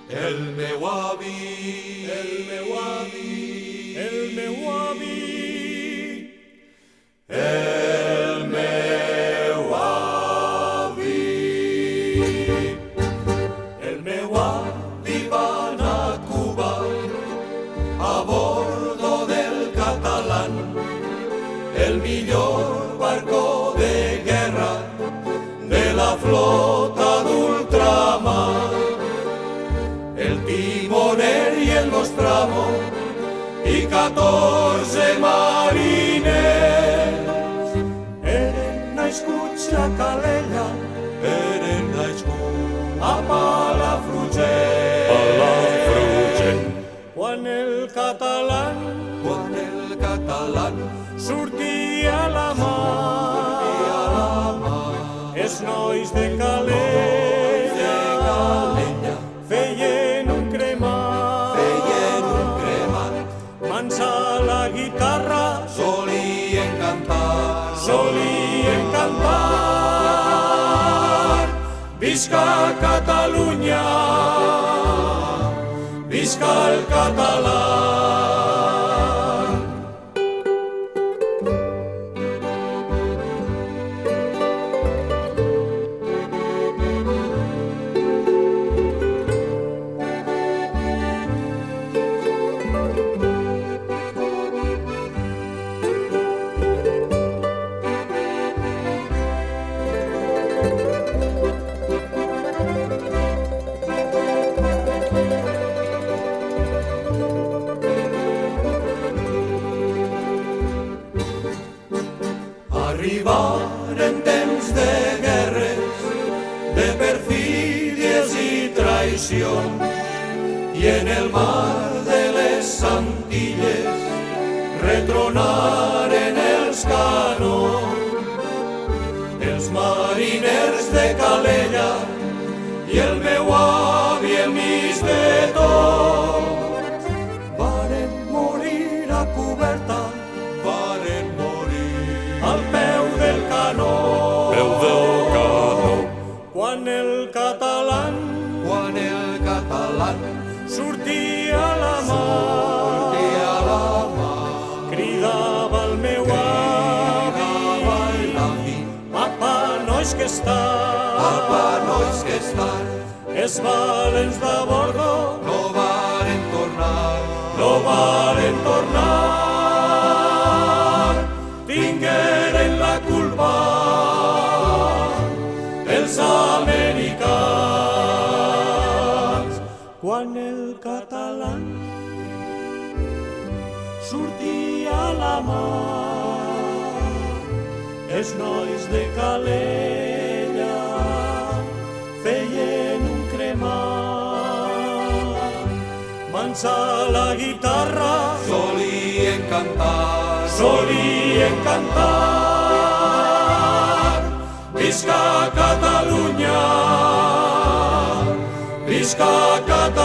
El meu avi, el meu avi, el meu avi, el meu avi. El meu avi va anar a Cuba a bordo del Catalán, el millor barco de guerra de la flota d'ultramar. El timoner y el nostramo y 14 mariners eren nascuts a Calella, eren nascuts a Palafrugell. quan el catalán sortia a la mar, els nois de Calella feien un cremat, mans a la guitarra solien cantar. Visca Catalunya, visca el català. Arribaren temps de guerres, de perfídies i traïcions, i en el mar de les Antilles retronaren els canons. Els mariners de Calella i el meu avi el mig de tots varen morir a coberta, varen morir al peu del canó. Quan el catalán sortia a la mar, cridava el meu avi, papa, nois que estan, els valents de bordo No varen tornar, tingueren la culpa els americans. Quan el catalán sortia a la mar, els nois de Calella feien un cremat, mans a la guitarra solien cantar. Visca Catalunya, visca Catalunya.